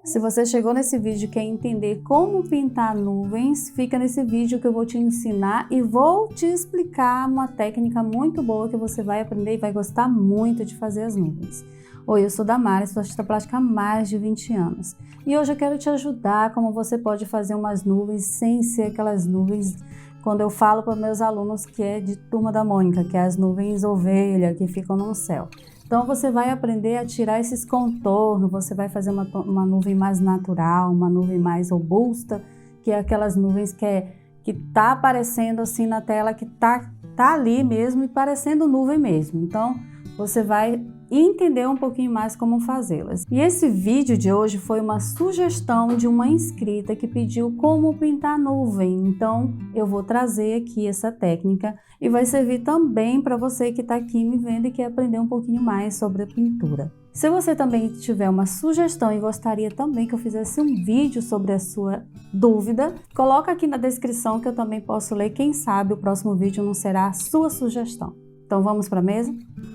Se você chegou nesse vídeo e quer entender como pintar nuvens, fica nesse vídeo que eu vou te ensinar e vou te explicar uma técnica muito boa que você vai aprender e vai gostar muito de fazer as nuvens. Oi, eu sou Damares, sou artista plástica há mais de 20 anos e hoje eu quero te ajudar como você pode fazer umas nuvens sem ser aquelas nuvens, quando eu falo para meus alunos que é de Turma da Mônica, que é as nuvens ovelha que ficam no céu. Então você vai aprender a tirar esses contornos, você vai fazer uma nuvem mais natural, uma nuvem mais robusta, que é aquelas nuvens que tá aparecendo assim na tela, que tá ali mesmo e parecendo nuvem mesmo. Então você vai entender um pouquinho mais como fazê-las. E esse vídeo de hoje foi uma sugestão de uma inscrita que pediu como pintar nuvem. Então eu vou trazer aqui essa técnica e vai servir também para você que está aqui me vendo e quer aprender um pouquinho mais sobre a pintura. Se você também tiver uma sugestão e gostaria também que eu fizesse um vídeo sobre a sua dúvida, coloca aqui na descrição que eu também posso ler. Quem sabe o próximo vídeo não será a sua sugestão. Então vamos para a mesa?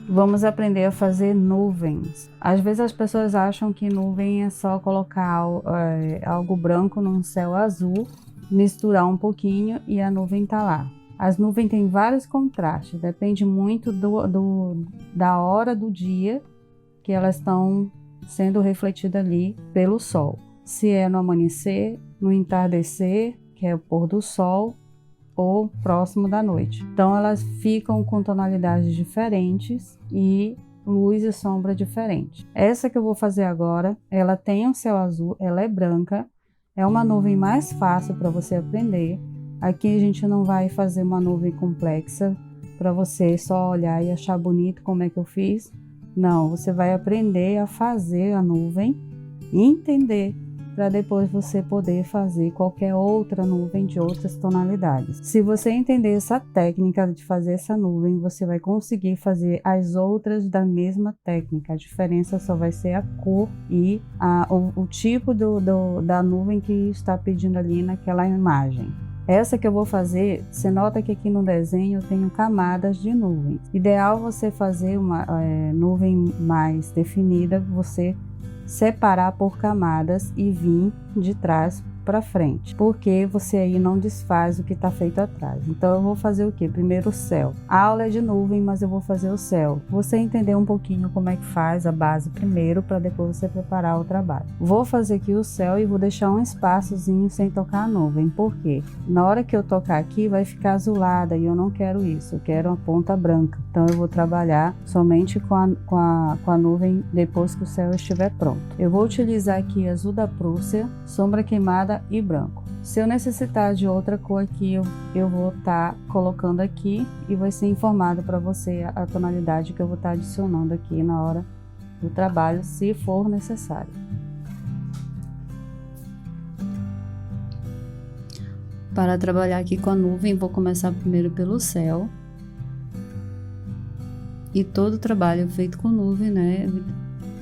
Vamos aprender a fazer nuvens. Às vezes as pessoas acham que nuvem é só colocar algo branco num céu azul, misturar um pouquinho e a nuvem tá lá. As nuvens têm vários contrastes, depende muito da hora do dia que elas estão sendo refletidas ali pelo sol. Se é no amanhecer, no entardecer, que é o pôr do sol, ou próximo da noite. Então elas ficam com tonalidades diferentes e luz e sombra diferentes. Essa que eu vou fazer agora, ela tem um céu azul, ela é branca, é uma nuvem mais fácil para você aprender. Aqui a gente não vai fazer uma nuvem complexa para você só olhar e achar bonito como é que eu fiz. Não, você vai aprender a fazer a nuvem e entender, para depois você poder fazer qualquer outra nuvem de outras tonalidades. Se você entender essa técnica de fazer essa nuvem, você vai conseguir fazer as outras da mesma técnica. A diferença só vai ser a cor e o tipo da nuvem que está pedindo ali naquela imagem. Essa que eu vou fazer, você nota que aqui no desenho eu tenho camadas de nuvens. Ideal você fazer uma nuvem mais definida, você separar por camadas e vir de trás para frente, porque você aí não desfaz o que está feito atrás. Então eu vou fazer o que? Primeiro o céu. A aula é de nuvem, mas eu vou fazer o céu. Você entender um pouquinho como é que faz a base primeiro, para depois você preparar o trabalho. Vou fazer aqui o céu e vou deixar um espaçozinho sem tocar a nuvem, porque na hora que eu tocar aqui vai ficar azulada e eu não quero isso, eu quero uma ponta branca. Então eu vou trabalhar somente com a nuvem depois que o céu estiver pronto. Eu vou utilizar aqui azul da Prússia, sombra queimada e branco. Se eu necessitar de outra cor aqui, eu vou estar colocando aqui e vai ser informado para você a tonalidade que eu vou estar adicionando aqui na hora do trabalho, se for necessário. Para trabalhar aqui com a nuvem, vou começar primeiro pelo céu. E todo o trabalho feito com nuvem, né,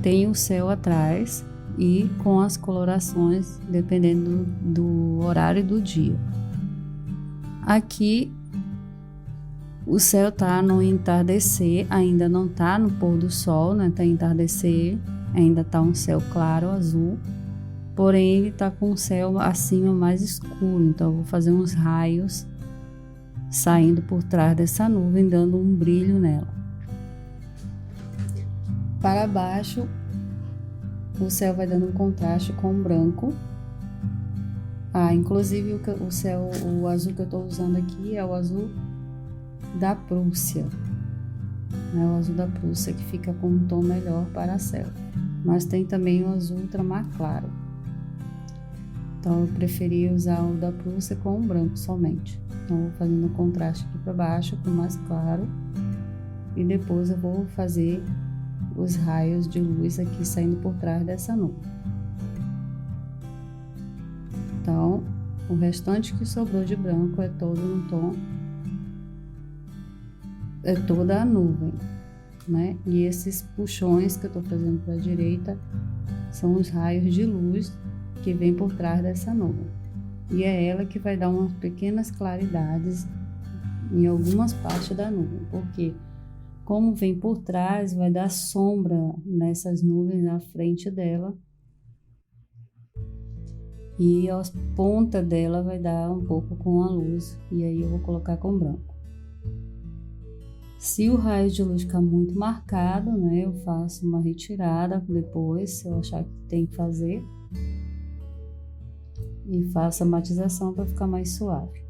tem o céu atrás e com as colorações dependendo do horário do dia. Aqui o céu tá no entardecer, ainda não tá no pôr do sol, né? Tá entardecer, ainda tá um céu claro, azul, porém ele tá com o céu acima mais escuro, então eu vou fazer uns raios saindo por trás dessa nuvem, dando um brilho nela. Para baixo, o céu vai dando um contraste com o branco. Inclusive o azul que eu estou usando aqui é o azul da Prússia, né? O azul da Prússia que fica com um tom melhor para céu. Mas tem também o azul ultramar claro. Então eu preferi usar o da Prússia com o branco somente. Então eu vou fazendo o contraste aqui para baixo com o mais claro e depois eu vou fazer os raios de luz aqui saindo por trás dessa nuvem. Então, o restante que sobrou de branco é todo no tom, é toda a nuvem, né? E esses puxões que eu tô fazendo para a direita são os raios de luz que vem por trás dessa nuvem. E é ela que vai dar umas pequenas claridades em algumas partes da nuvem, porque como vem por trás, vai dar sombra nessas nuvens na frente dela. E a ponta dela vai dar um pouco com a luz, e aí eu vou colocar com branco. Se o raio de luz ficar muito marcado, né, eu faço uma retirada depois, se eu achar que tem que fazer. E faço a matização para ficar mais suave.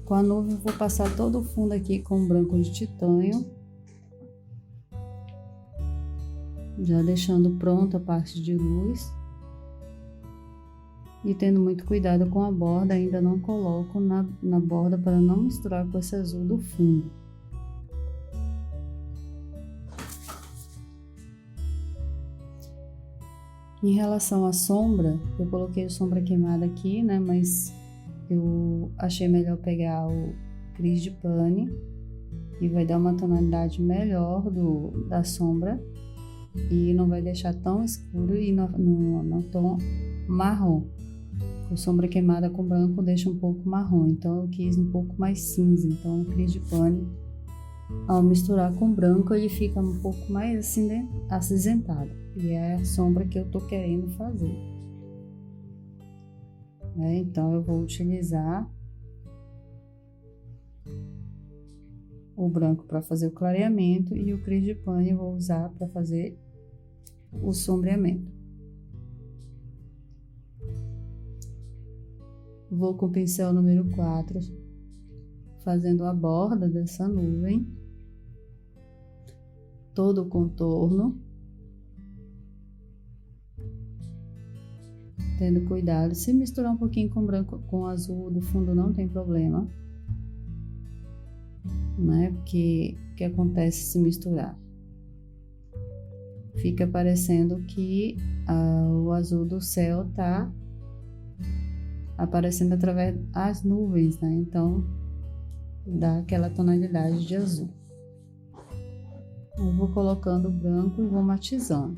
Com a nuvem eu vou passar todo o fundo aqui com branco de titânio. Já deixando pronta a parte de luz. E tendo muito cuidado com a borda, ainda não coloco na borda para não misturar com esse azul do fundo. Em relação à sombra, eu coloquei sombra queimada aqui, né? Mas eu achei melhor pegar o Cris de Pane e vai dar uma tonalidade melhor da sombra e não vai deixar tão escuro e no tom marrom. Com sombra queimada com branco deixa um pouco marrom, então eu quis um pouco mais cinza. Então o Cris de Pane, ao misturar com branco, ele fica um pouco mais assim, né, acinzentado. E é a sombra que eu tô querendo fazer. Então eu vou utilizar o branco para fazer o clareamento e o Cris de Pane eu vou usar para fazer o sombreamento. Vou com o pincel número 4 fazendo a borda dessa nuvem, todo o contorno, tendo cuidado. Se misturar um pouquinho com branco, com azul do fundo não tem problema, né? Porque o que acontece se misturar? Fica parecendo que o azul do céu tá aparecendo através das nuvens, né? Então dá aquela tonalidade de azul. Eu vou colocando o branco e vou matizando.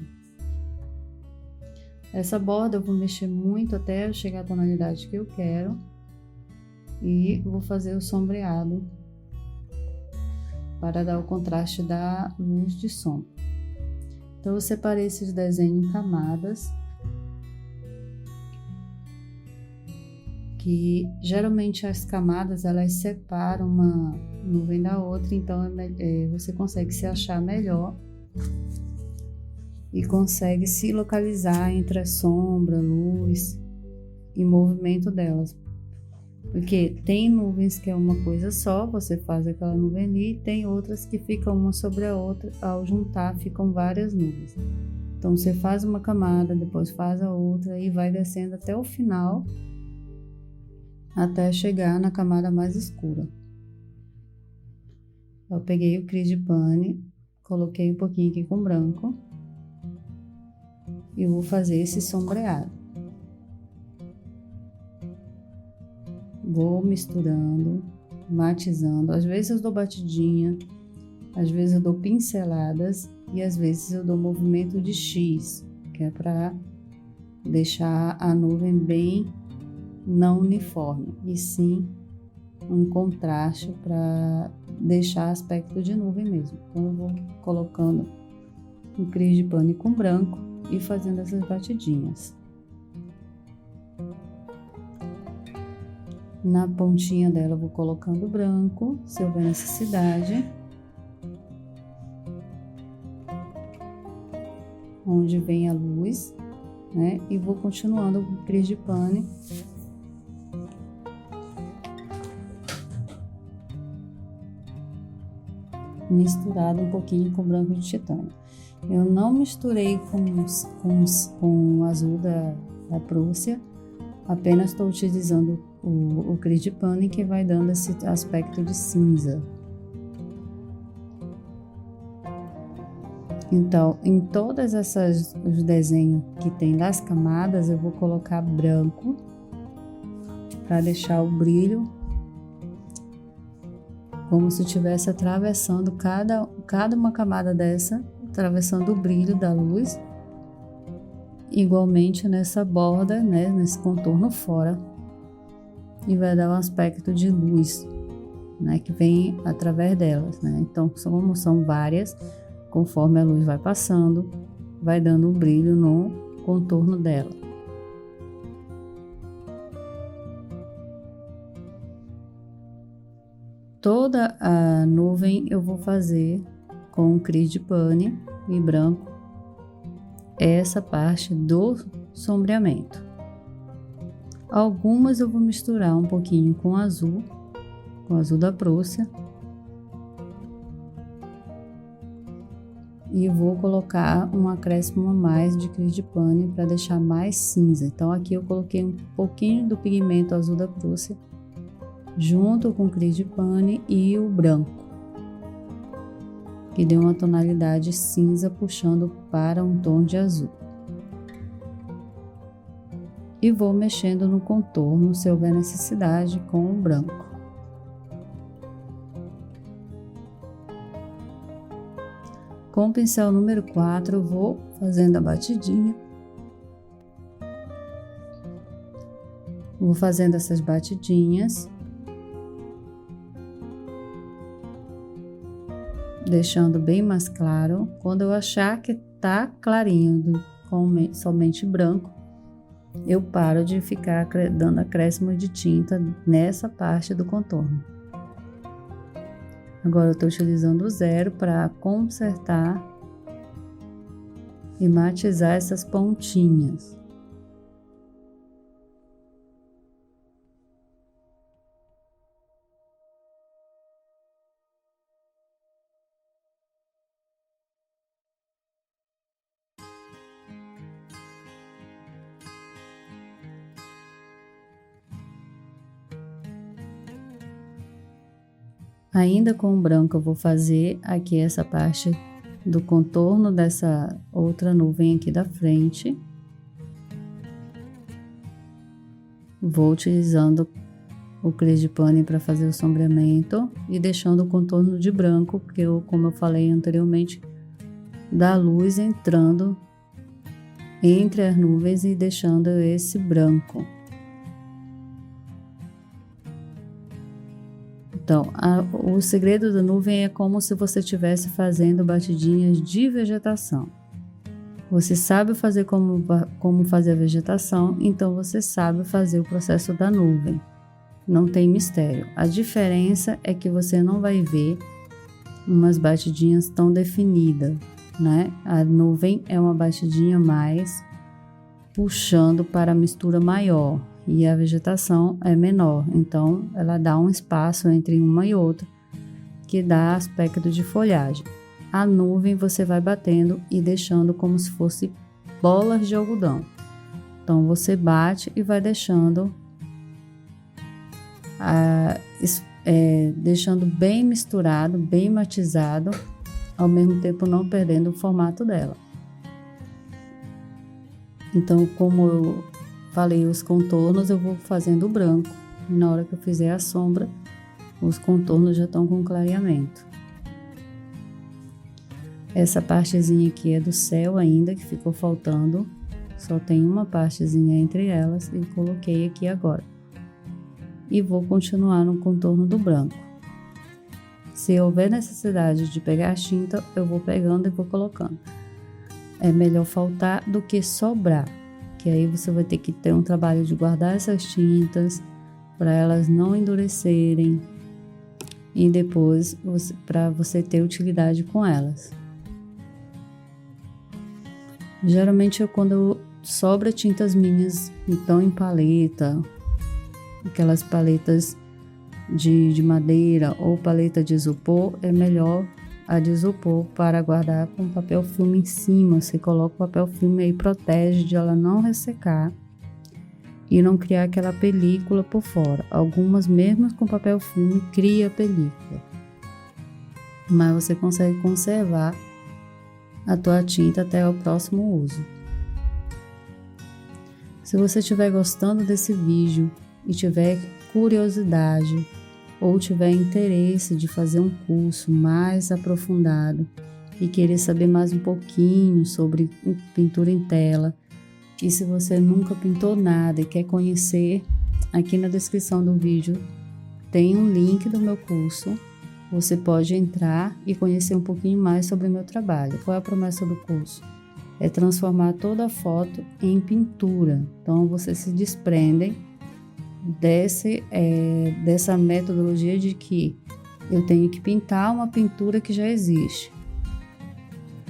Essa borda eu vou mexer muito até eu chegar à tonalidade que eu quero e vou fazer o sombreado para dar o contraste da luz de sombra. Então eu separei esses desenhos em camadas, que geralmente as camadas elas separam uma nuvem da outra, então você consegue se achar melhor e consegue se localizar entre a sombra, luz e movimento delas. Porque tem nuvens que é uma coisa só, você faz aquela nuvem ali, e tem outras que ficam uma sobre a outra, ao juntar ficam várias nuvens. Então você faz uma camada, depois faz a outra e vai descendo até o final, até chegar na camada mais escura. Eu peguei o Cris de Pane, coloquei um pouquinho aqui com branco e vou fazer esse sombreado. Vou misturando, matizando. Às vezes eu dou batidinha, às vezes eu dou pinceladas e às vezes eu dou movimento de X, que é para deixar a nuvem bem não uniforme, e sim um contraste para deixar aspecto de nuvem mesmo. Então eu vou colocando um Cris de Pane com branco e fazendo essas batidinhas. Na pontinha dela eu vou colocando branco, se houver necessidade. Onde vem a luz, né? E vou continuando com o Cris de Pane. Misturado um pouquinho com branco de titânio. Eu não misturei com o azul da Prússia, apenas estou utilizando o Cris de Pane, que vai dando esse aspecto de cinza. Então, em todas os desenhos que tem das camadas, eu vou colocar branco para deixar o brilho como se estivesse atravessando cada uma camada dessa, atravessando o brilho da luz, igualmente nessa borda, né, nesse contorno fora, e vai dar um aspecto de luz, né, que vem através delas, né? Então, como são várias, conforme a luz vai passando, vai dando um brilho no contorno dela. Toda a nuvem eu vou fazer com cris de pane e branco essa parte do sombreamento. Algumas eu vou misturar um pouquinho com o azul da Prússia. E vou colocar um acréscimo a mais de cris de pane para deixar mais cinza. Então aqui eu coloquei um pouquinho do pigmento azul da Prússia junto com o cris de pane e o branco, que deu uma tonalidade cinza puxando para um tom de azul. E vou mexendo no contorno se houver necessidade com o branco. Com o pincel número 4, eu vou fazendo a batidinha. Vou fazendo essas batidinhas, deixando bem mais claro. Quando eu achar que tá clarinho com somente branco, eu paro de ficar dando acréscimo de tinta nessa parte do contorno. Agora eu estou utilizando o 0 para consertar e matizar essas pontinhas. Ainda com o branco eu vou fazer aqui essa parte do contorno dessa outra nuvem aqui da frente. Vou utilizando o cris de pane para fazer o sombreamento e deixando o contorno de branco, porque como eu falei anteriormente, da luz entrando entre as nuvens e deixando esse branco. Então, o segredo da nuvem é como se você estivesse fazendo batidinhas de vegetação. Você sabe fazer como fazer a vegetação, então você sabe fazer o processo da nuvem. Não tem mistério. A diferença é que você não vai ver umas batidinhas tão definidas, né? A nuvem é uma batidinha mais puxando para a mistura maior. E a vegetação é menor, então ela dá um espaço entre uma e outra que dá aspecto de folhagem. A nuvem você vai batendo e deixando como se fosse bolas de algodão. Então você bate e vai deixando deixando bem misturado, bem matizado, ao mesmo tempo não perdendo o formato dela. Então, como eu falei os contornos, eu vou fazendo o branco. E na hora que eu fizer a sombra, os contornos já estão com clareamento. Essa partezinha aqui é do céu ainda, que ficou faltando. Só tem uma partezinha entre elas e coloquei aqui agora. E vou continuar no contorno do branco. Se houver necessidade de pegar a tinta, eu vou pegando e vou colocando. É melhor faltar do que sobrar. Que aí você vai ter que ter um trabalho de guardar essas tintas para elas não endurecerem e depois para você ter utilidade com elas. Geralmente quando sobra tintas minhas, então em paleta, aquelas paletas de madeira ou paleta de isopor, é melhor a de isopor para guardar com papel filme em cima. Você coloca o papel filme aí, protege de ela não ressecar e não criar aquela película por fora. Algumas mesmo com papel filme cria película, mas você consegue conservar a tua tinta até o próximo uso. Se você estiver gostando desse vídeo e tiver curiosidade ou tiver interesse de fazer um curso mais aprofundado e querer saber mais um pouquinho sobre pintura em tela, e se você nunca pintou nada e quer conhecer, aqui na descrição do vídeo tem um link do meu curso. Você pode entrar e conhecer um pouquinho mais sobre o meu trabalho. Qual é a promessa do curso? É transformar toda a foto em pintura. Então você se desprende dessa metodologia de que eu tenho que pintar uma pintura que já existe.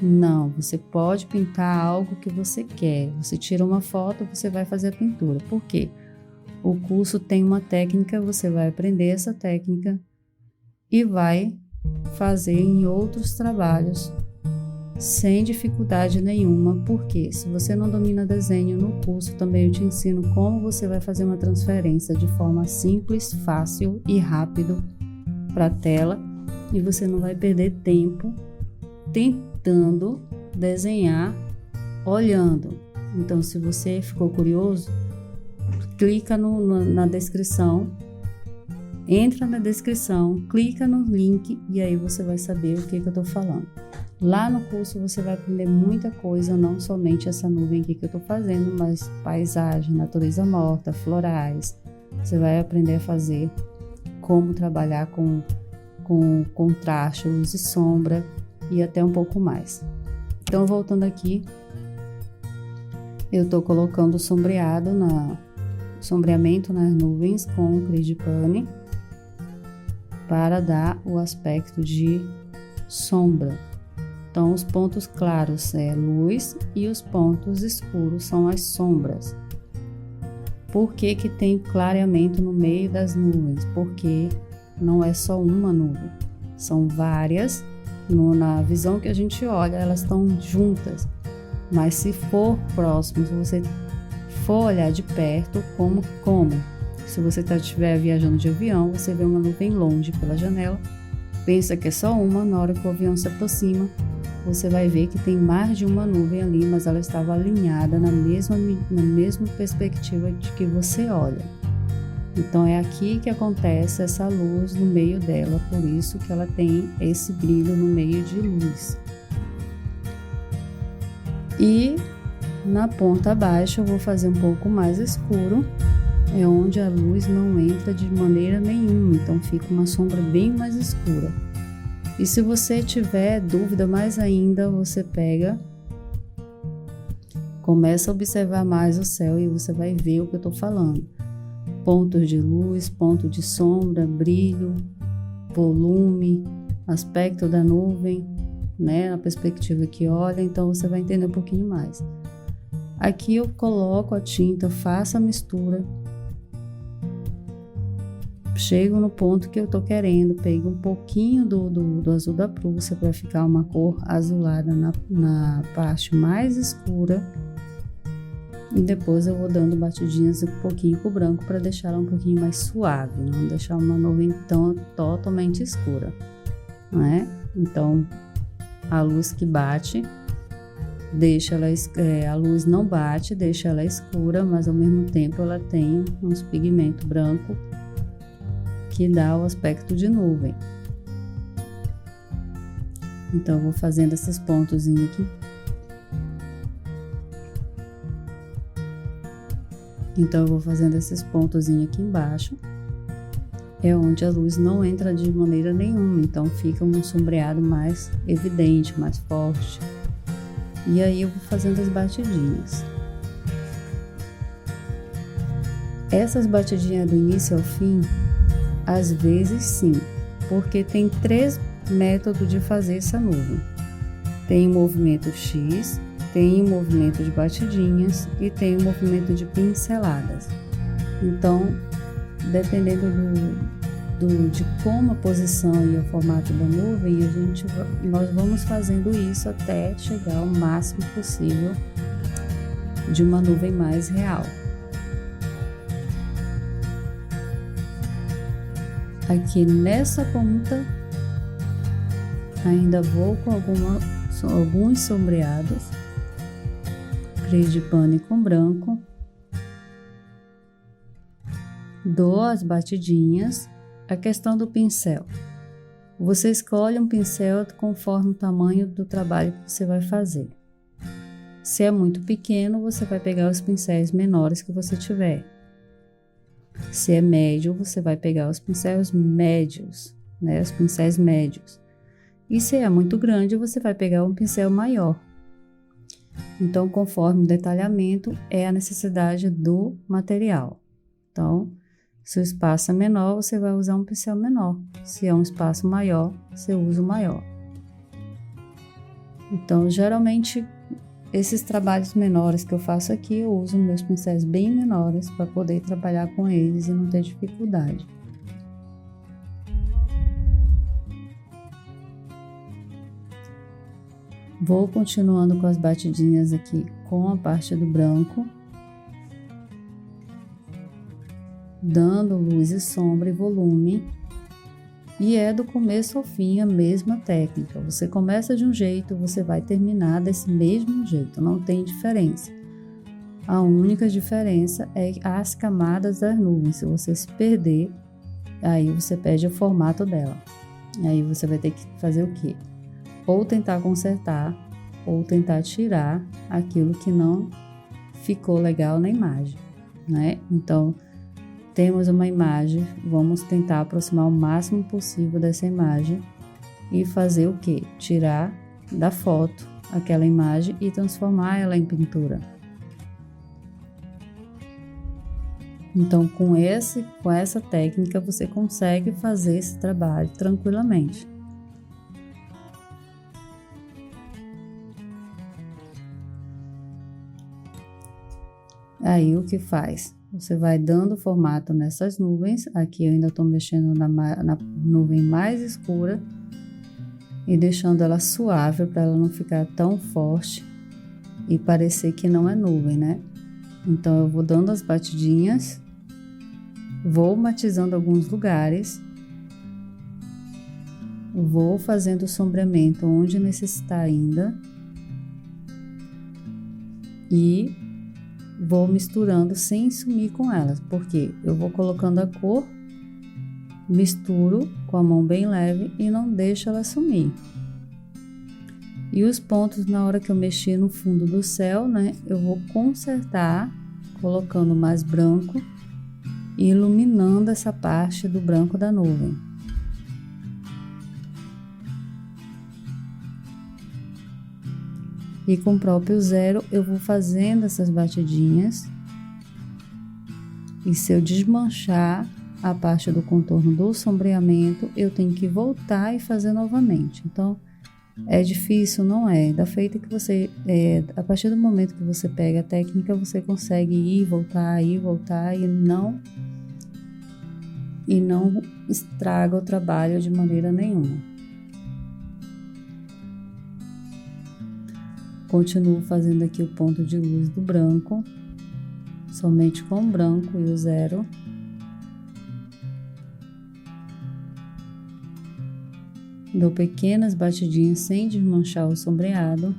Não, você pode pintar algo que você quer. Você tira uma foto, você vai fazer a pintura. Por quê? O curso tem uma técnica, você vai aprender essa técnica e vai fazer em outros trabalhos sem dificuldade nenhuma, porque se você não domina desenho no curso, também eu te ensino como você vai fazer uma transferência de forma simples, fácil e rápido para a tela, e você não vai perder tempo tentando desenhar olhando. Então, se você ficou curioso, clica na descrição, entra na descrição, clica no link e aí você vai saber o que eu estou falando. Lá no curso você vai aprender muita coisa, não somente essa nuvem aqui que eu estou fazendo, mas paisagem, natureza morta, florais. Você vai aprender a fazer como trabalhar com contraste, luz e sombra e até um pouco mais. Então, voltando aqui, eu estou colocando sombreamento nas nuvens com Frigipane para dar o aspecto de sombra. Então, os pontos claros é luz e os pontos escuros são as sombras. Por que que tem clareamento no meio das nuvens? Porque não é só uma nuvem, são várias. Na visão que a gente olha, elas estão juntas. Mas se for próximo, se você for olhar de perto, como? Se você estiver viajando de avião, você vê uma nuvem longe pela janela, pensa que é só uma, na hora que o avião se aproxima, você vai ver que tem mais de uma nuvem ali, mas ela estava alinhada na mesma perspectiva de que você olha. Então é aqui que acontece essa luz no meio dela, por isso que ela tem esse brilho no meio de luz. E na ponta baixa eu vou fazer um pouco mais escuro, é onde a luz não entra de maneira nenhuma, então fica uma sombra bem mais escura. E se você tiver dúvida mais ainda, você começa a observar mais o céu e você vai ver o que eu estou falando. Pontos de luz, ponto de sombra, brilho, volume, aspecto da nuvem, né, na perspectiva que olha, então você vai entender um pouquinho mais. Aqui eu coloco a tinta, faço a mistura, chego no ponto que eu tô querendo, pego um pouquinho do azul da Prússia para ficar uma cor azulada na parte mais escura, e depois eu vou dando batidinhas um pouquinho com o branco para deixar ela um pouquinho mais suave, não deixar uma nuvem tão totalmente escura, né? Então a luz que bate, a luz não bate, deixa ela escura, mas ao mesmo tempo ela tem uns pigmento branco que dá o aspecto de nuvem. Então eu vou fazendo esses pontozinhos aqui. Aqui embaixo. É onde a luz não entra de maneira nenhuma, então fica um sombreado mais evidente, mais forte. E aí eu vou fazendo as batidinhas. Essas batidinhas do início ao fim, às vezes sim, porque tem 3 métodos de fazer essa nuvem. Tem o movimento X, tem o movimento de batidinhas e tem o movimento de pinceladas. Então, dependendo de como a posição e o formato da nuvem, nós vamos fazendo isso até chegar ao máximo possível de uma nuvem mais real. Aqui nessa ponta, ainda vou com alguns sombreados, Frigipane com branco, dou as batidinhas. A questão do pincel, você escolhe um pincel conforme o tamanho do trabalho que você vai fazer. Se é muito pequeno, você vai pegar os pincéis menores que você tiver. Se é médio, você vai pegar os pincéis médios, né, os pincéis médios. E se é muito grande, você vai pegar um pincel maior. Então, conforme o detalhamento, é a necessidade do material. Então, Se o espaço é menor, você vai usar um pincel menor. Se é um espaço maior, você usa o maior. Então, geralmente, esses trabalhos menores que eu faço aqui, eu uso meus pincéis bem menores para poder trabalhar com eles e não ter dificuldade. Vou continuando com as batidinhas aqui com a parte do branco, dando luz e sombra e volume. E é do começo ao fim a mesma técnica. Você começa de um jeito, você vai terminar desse mesmo jeito, não tem diferença. A única diferença é as camadas das nuvens. Se você se perder, aí você perde o formato dela. Aí você vai ter que fazer o quê? Ou tentar consertar, ou tentar tirar aquilo que não ficou legal na imagem, né? Então, temos uma imagem, vamos tentar aproximar o máximo possível dessa imagem e fazer o quê? Tirar da foto aquela imagem e transformar ela em pintura. Então, com essa técnica, você consegue fazer esse trabalho tranquilamente. Aí, o que faz? Você vai dando formato nessas nuvens. Aqui eu ainda estou mexendo na nuvem mais escura e deixando ela suave para ela não ficar tão forte e parecer que não é nuvem, né? Então, eu vou dando as batidinhas, vou matizando alguns lugares, vou fazendo o sombreamento onde necessitar ainda e vou misturando sem sumir com elas, porque eu vou colocando a cor, misturo com a mão bem leve e não deixo ela sumir. E os pontos, na hora que eu mexer no fundo do céu, né, eu vou consertar colocando mais branco e iluminando essa parte do branco da nuvem. E com o próprio zero eu vou fazendo essas batidinhas. E se eu desmanchar a parte do contorno do sombreamento, eu tenho que voltar e fazer novamente. Então, é difícil? Não é. Da feita que você... a partir do momento que você pega a técnica, você consegue ir, voltar e não estraga o trabalho de maneira nenhuma. Continuo fazendo aqui o ponto de luz do branco, somente com o branco e o zero. Dou pequenas batidinhas sem desmanchar o sombreado.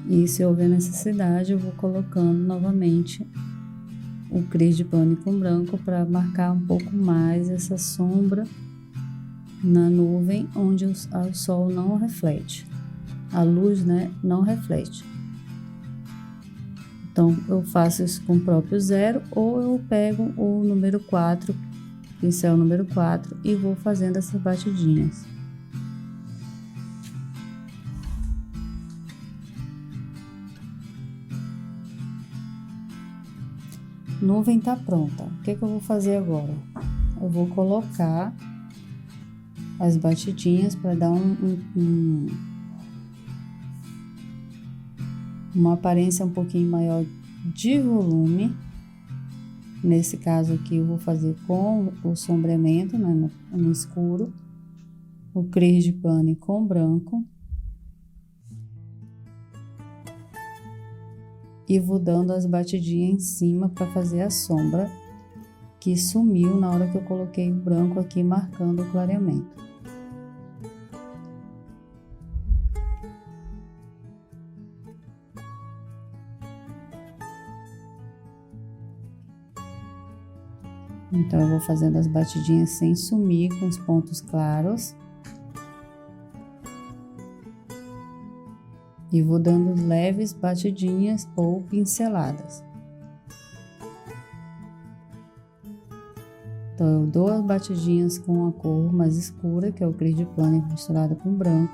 E se houver necessidade, eu vou colocando novamente o cris de pano com branco para marcar um pouco mais essa sombra na nuvem onde o sol não reflete, a luz, né, não reflete. Então, eu faço isso com o próprio zero ou eu pego o número 4, pincel número 4 e vou fazendo essas batidinhas. Nuvem tá pronta. O que eu vou fazer agora? Eu vou colocar as batidinhas para dar uma aparência um pouquinho maior de volume. Nesse caso aqui eu vou fazer com o sombreamento, né, no escuro, o cris de pano com branco e vou dando as batidinhas em cima para fazer a sombra que sumiu na hora que eu coloquei o branco aqui marcando o clareamento. Então, eu vou fazendo as batidinhas sem sumir com os pontos claros. E vou dando leves batidinhas ou pinceladas. Então, eu dou as batidinhas com a cor mais escura, que é o cris de pano misturado com branco.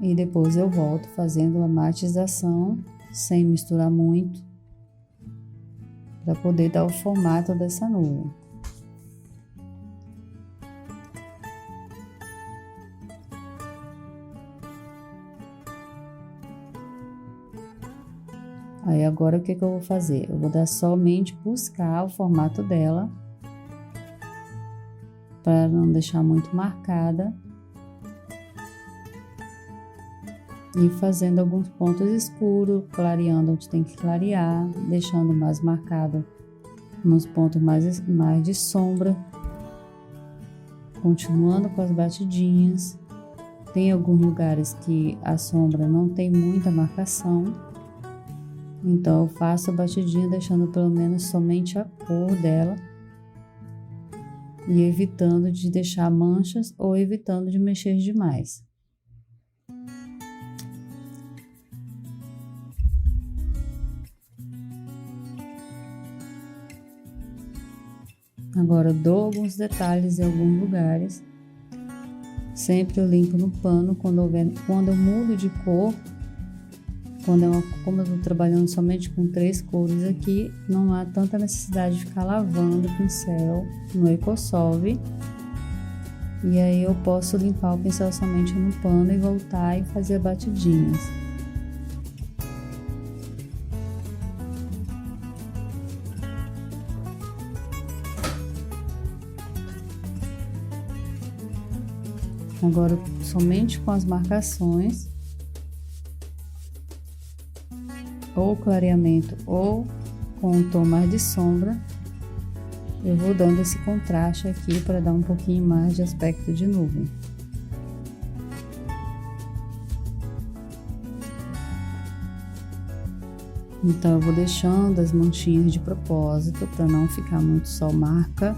E depois eu volto fazendo a matização sem misturar muito, para poder dar o formato dessa nuvem. Aí agora o que eu vou fazer? Eu vou dar somente buscar o formato dela, para não deixar muito marcada. E fazendo alguns pontos escuros, clareando onde tem que clarear, deixando mais marcado nos pontos mais de sombra. Continuando com as batidinhas. Tem alguns lugares que a sombra não tem muita marcação. Então eu faço a batidinha deixando pelo menos somente a cor dela. E evitando de deixar manchas ou evitando de mexer demais. Agora eu dou alguns detalhes em alguns lugares. Sempre eu limpo no pano quando eu mudo de cor. Como eu estou trabalhando somente com 3 cores aqui, não há tanta necessidade de ficar lavando o pincel no EcoSolve. E aí eu posso limpar o pincel somente no pano e voltar e fazer batidinhas. Agora, somente com as marcações, ou clareamento, ou com um tom mais de sombra, eu vou dando esse contraste aqui para dar um pouquinho mais de aspecto de nuvem. Então, eu vou deixando as manchinhas de propósito, para não ficar muito só marca.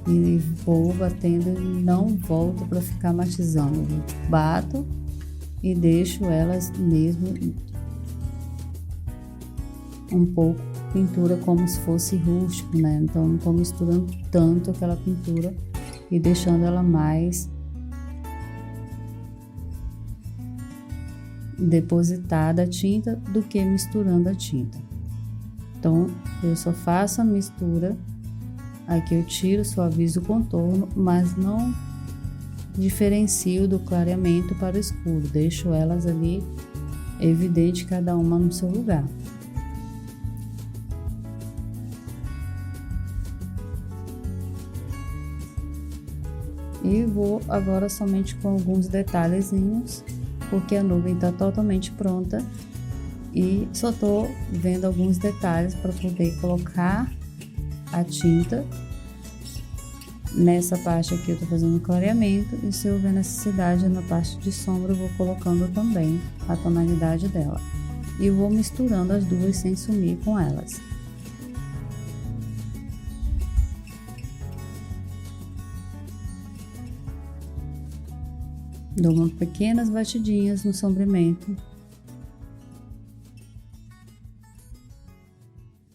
E vou batendo e não volto para ficar matizando. Eu bato e deixo elas mesmo um pouco pintura como se fosse rústico, né? Então não estou misturando tanto aquela pintura e deixando ela mais depositada a tinta do que misturando a tinta. Então eu só faço a mistura. Aqui eu tiro, suavizo o contorno, mas não diferencio do clareamento para o escuro. Deixo elas ali evidente, cada uma no seu lugar. E vou agora somente com alguns detalhezinhos, porque a nuvem está totalmente pronta. E só tô vendo alguns detalhes para poder colocar a tinta. Nessa parte aqui eu tô fazendo clareamento, e se eu ver necessidade na parte de sombra eu vou colocando também a tonalidade dela. E vou misturando as duas sem sumir com elas. Dou umas pequenas batidinhas no sombreamento.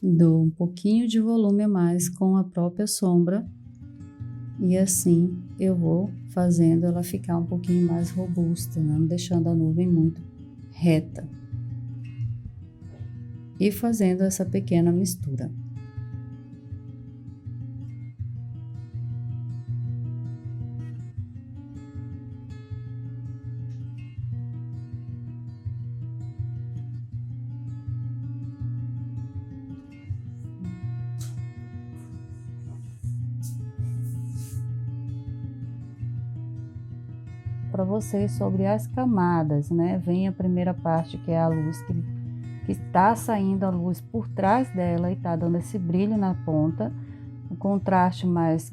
Dou um pouquinho de volume a mais com a própria sombra. E assim eu vou fazendo ela ficar um pouquinho mais robusta, não deixando a nuvem muito reta. E fazendo essa pequena mistura. Para vocês sobre as camadas, né? Vem a primeira parte, que é a luz que está saindo a luz por trás dela e tá dando esse brilho na ponta, o contraste mais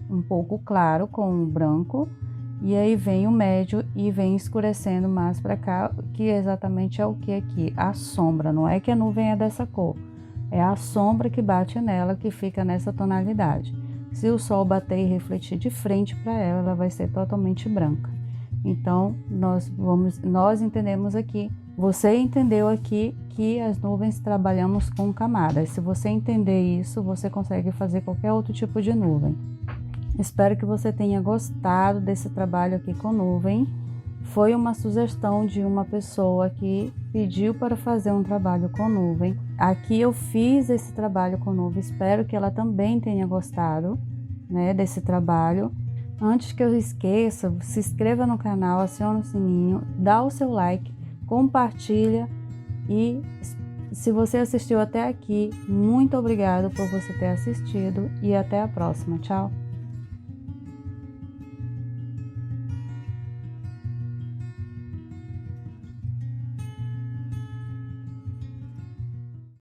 um pouco claro com o branco, e aí vem o médio e vem escurecendo mais para cá, que exatamente é o que aqui? A sombra. Não é que a nuvem é dessa cor, é a sombra que bate nela que fica nessa tonalidade. Se o sol bater e refletir de frente para ela, ela vai ser totalmente branca. Então, nós entendemos aqui Você entendeu aqui que as nuvens trabalhamos com camadas. Se você entender isso, você consegue fazer qualquer outro tipo de nuvem. Espero que você tenha gostado desse trabalho aqui com nuvem. Foi uma sugestão de uma pessoa que pediu para fazer um trabalho com nuvem. Aqui eu fiz esse trabalho com nuvem, espero que ela também tenha gostado, né, desse trabalho. Antes que eu esqueça, se inscreva no canal, acione o sininho, dá o seu like, compartilha e se você assistiu até aqui, muito obrigado por você ter assistido e até a próxima. Tchau!